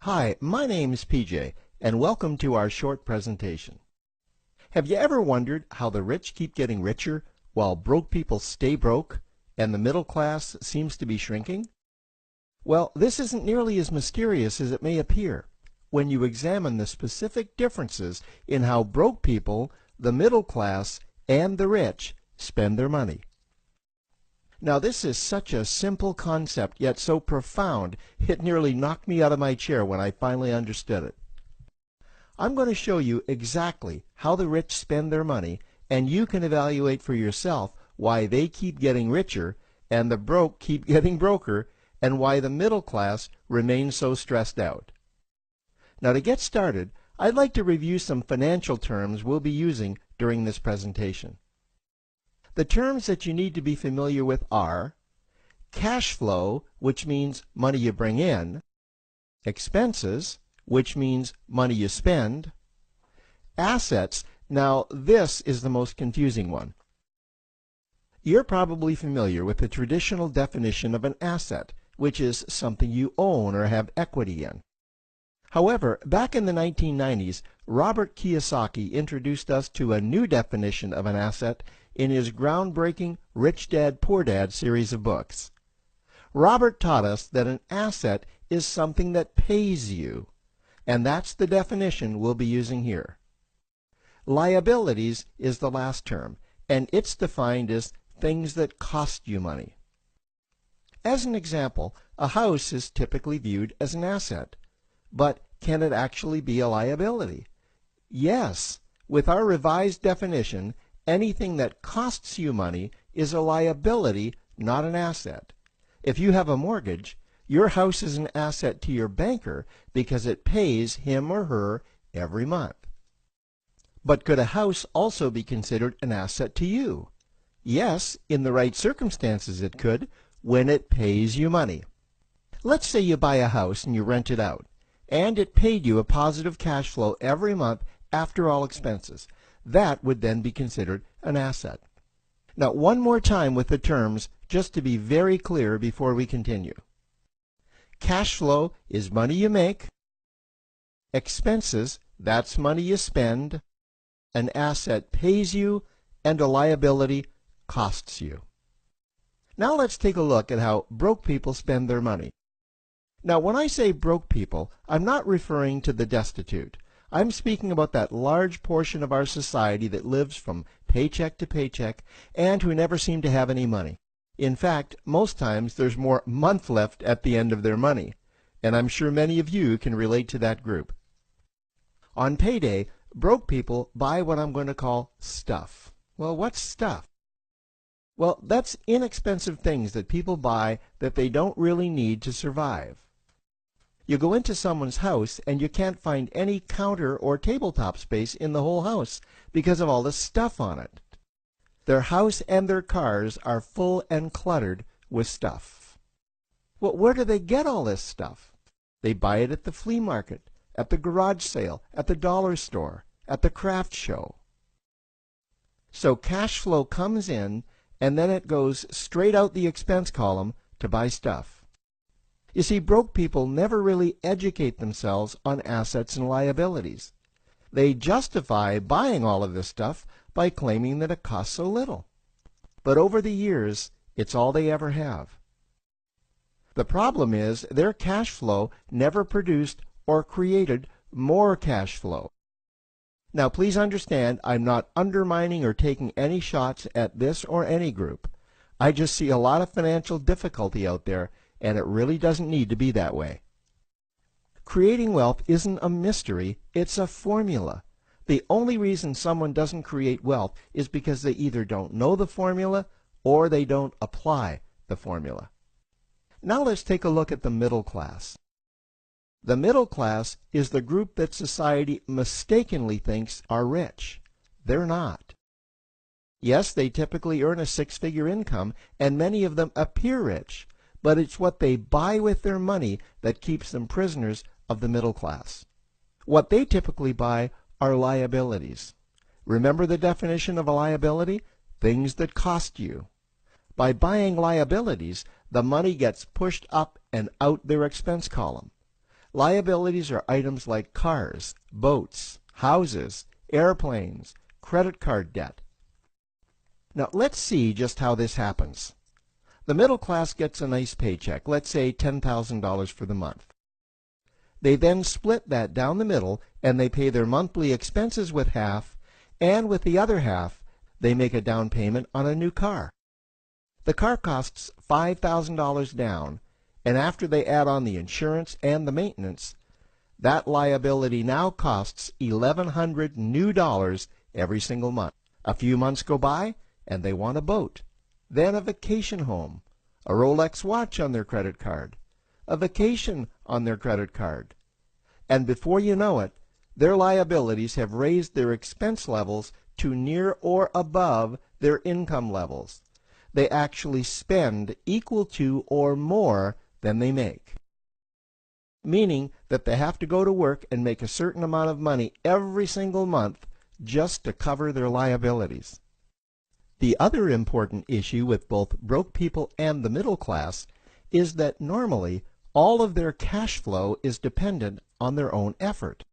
Hi, my name's PJ, and welcome to our short presentation. Have you ever wondered how the rich keep getting richer while broke people stay broke and the middle class seems to be shrinking? Well, this isn't nearly as mysterious as it may appear when you examine the specific differences in how broke people, the middle class, and the rich spend their money. Now, this is such a simple concept, yet so profound, it nearly knocked me out of my chair when I finally understood it. I'm going to show you exactly how the rich spend their money, and you can evaluate for yourself why they keep getting richer and the broke keep getting broker, and why the middle class remains so stressed out. Now, to get started, I'd like to review some financial terms we'll be using during this presentation. The terms that you need to be familiar with are cash flow, which means money you bring in, expenses, which means money you spend, assets. Now, this is the most confusing one. You're probably familiar with the traditional definition of an asset, which is something you own or have equity in. However, back in the 1990s, Robert Kiyosaki introduced us to a new definition of an asset in his groundbreaking Rich Dad, Poor Dad series of books. Robert taught us that an asset is something that pays you, and that's the definition we'll be using here. Liabilities is the last term, and it's defined as things that cost you money. As an example, a house is typically viewed as an asset, but can it actually be a liability? Yes, with our revised definition, anything that costs you money is a liability, not an asset. If you have a mortgage, your house is an asset to your banker because it pays him or her every month. But could a house also be considered an asset to you? Yes, in the right circumstances it could, when it pays you money. Let's say you buy a house and you rent it out, and it paid you a positive cash flow every month after all expenses. That would then be considered an asset. Now, one more time with the terms, just to be very clear before we continue. Cash flow is money you make. Expenses, that's money you spend. An asset pays you, and a liability costs you. Now let's take a look at how broke people spend their money. Now, when I say broke people, I'm not referring to the destitute. I'm speaking about that large portion of our society that lives from paycheck to paycheck and who never seem to have any money. In fact, most times there's more month left at the end of their money, and I'm sure many of you can relate to that group. On payday, broke people buy what I'm going to call stuff. Well, what's stuff? Well, that's inexpensive things that people buy that they don't really need to survive. You go into someone's house and you can't find any counter or tabletop space in the whole house because of all the stuff on it. Their house and their cars are full and cluttered with stuff. Well, where do they get all this stuff? They buy it at the flea market, at the garage sale, at the dollar store, at the craft show. So cash flow comes in and then it goes straight out the expense column to buy stuff. You see, broke people never really educate themselves on assets and liabilities. They justify buying all of this stuff by claiming that it costs so little. But over the years, it's all they ever have. The problem is their cash flow never produced or created more cash flow. Now, please understand, I'm not undermining or taking any shots at this or any group. I just see a lot of financial difficulty out there, and it really doesn't need to be that way. Creating wealth isn't a mystery, it's a formula. The only reason someone doesn't create wealth is because they either don't know the formula or they don't apply the formula. Now let's take a look at the middle class. The middle class is the group that society mistakenly thinks are rich. They're not. Yes, they typically earn a six-figure income, and many of them appear rich, but it's what they buy with their money that keeps them prisoners of the middle class. What they typically buy are liabilities. Remember the definition of a liability? Things that cost you. By buying liabilities, the money gets pushed up and out their expense column. Liabilities are items like cars, boats, houses, airplanes, credit card debt. Now let's see just how this happens. The middle class gets a nice paycheck, let's say $10,000 for the month. They then split that down the middle and they pay their monthly expenses with half, and with the other half they make a down payment on a new car. The car costs $5,000 down, and after they add on the insurance and the maintenance, that liability now costs $1,100 new dollars every single month. A few months go by and they want a boat, then a vacation home, a Rolex watch on their credit card, a vacation on their credit card. And before you know it, their liabilities have raised their expense levels to near or above their income levels. They actually spend equal to or more than they make, meaning that they have to go to work and make a certain amount of money every single month just to cover their liabilities. The other important issue with both broke people and the middle class is that normally all of their cash flow is dependent on their own effort,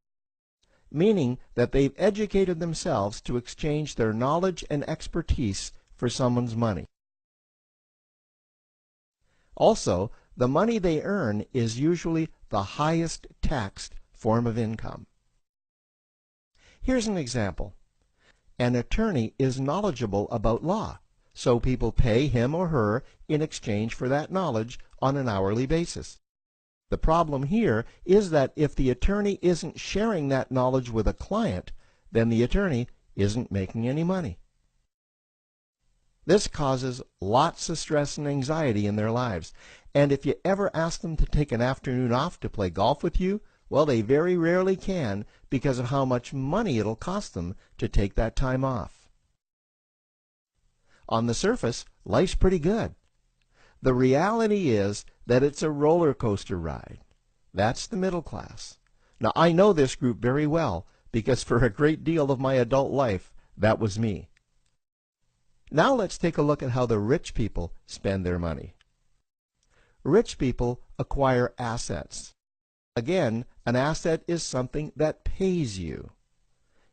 meaning that they've educated themselves to exchange their knowledge and expertise for someone's money. Also, the money they earn is usually the highest taxed form of income. Here's an example. An attorney is knowledgeable about law, so people pay him or her in exchange for that knowledge on an hourly basis. The problem here is that if the attorney isn't sharing that knowledge with a client, then the attorney isn't making any money. This causes lots of stress and anxiety in their lives, and if you ever ask them to take an afternoon off to play golf with you, well, they very rarely can because of how much money it'll cost them to take that time off. On the surface, life's pretty good. The reality is that it's a roller coaster ride. That's the middle class. Now, I know this group very well because for a great deal of my adult life, that was me. Now let's take a look at how the rich people spend their money. Rich people acquire assets. Again, an asset is something that pays you.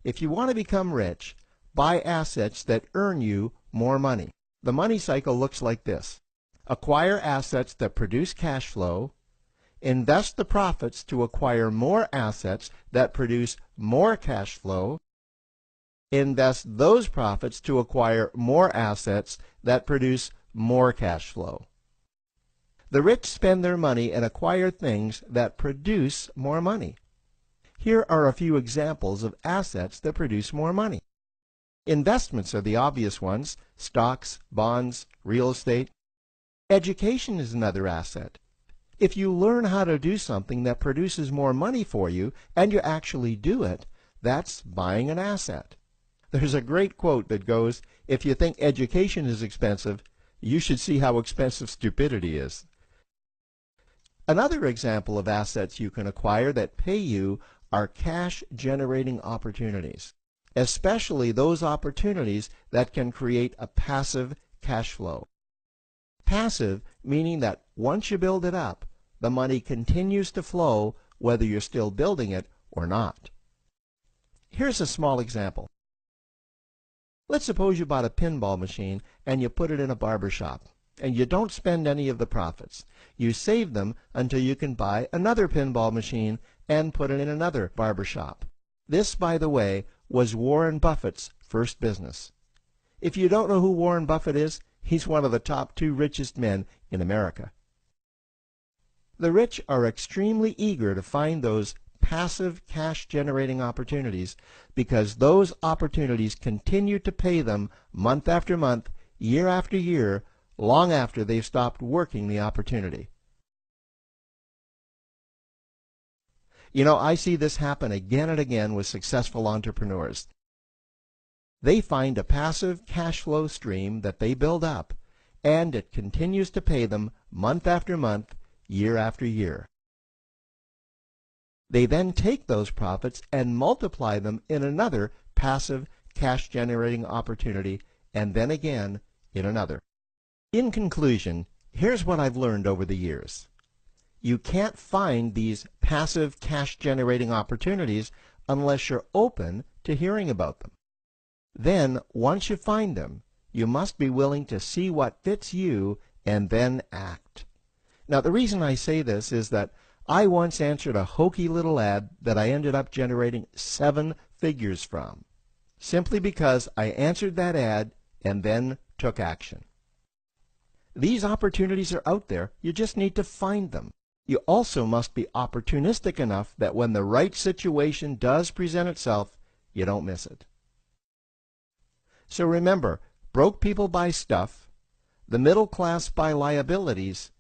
If you want to become rich, buy assets that earn you more money. The money cycle looks like this. Acquire assets that produce cash flow, invest the profits to acquire more assets that produce more cash flow, invest those profits to acquire more assets that produce more cash flow. The rich spend their money and acquire things that produce more money. Here are a few examples of assets that produce more money. Investments are the obvious ones: stocks, bonds, real estate. Education is another asset. If you learn how to do something that produces more money for you and you actually do it, that's buying an asset. There's a great quote that goes, "If you think education is expensive, you should see how expensive stupidity is." Another example of assets you can acquire that pay you are cash-generating opportunities, especially those opportunities that can create a passive cash flow. Passive meaning that once you build it up, the money continues to flow whether you're still building it or not. Here's a small example. Let's suppose you bought a pinball machine and you put it in a barber shop, and you don't spend any of the profits. You save them until you can buy another pinball machine and put it in another barber shop. This, by the way, was Warren Buffett's first business. If you don't know who Warren Buffett is, he's one of the top 2 richest men in America. The rich are extremely eager to find those passive cash-generating opportunities because those opportunities continue to pay them month after month, year after year, long after they've stopped working the opportunity. You know, I see this happen again and again with successful entrepreneurs. They find a passive cash flow stream that they build up, and it continues to pay them month after month, year after year. They then take those profits and multiply them in another passive cash-generating opportunity, and then again in another. In conclusion, here's what I've learned over the years. you can't find these passive cash generating opportunities unless you're open to hearing about them. Then, once you find them, you must be willing to see what fits you and then act. Now, the reason I say this is that I once answered a hokey little ad that I ended up generating 7 figures from, simply because I answered that ad and then took action. These opportunities are out there, you just need to find them. You also must be opportunistic enough that when the right situation does present itself, you don't miss it. So remember, broke people buy stuff, the middle class buy liabilities,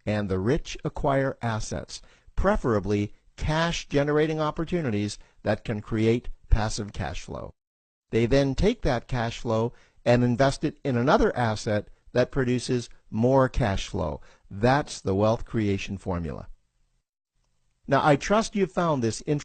and the rich acquire assets, preferably cash-generating opportunities that can create passive cash flow. They then take that cash flow and invest it in another asset that produces more cash flow. That's the wealth creation formula. Now, I trust you found this interesting.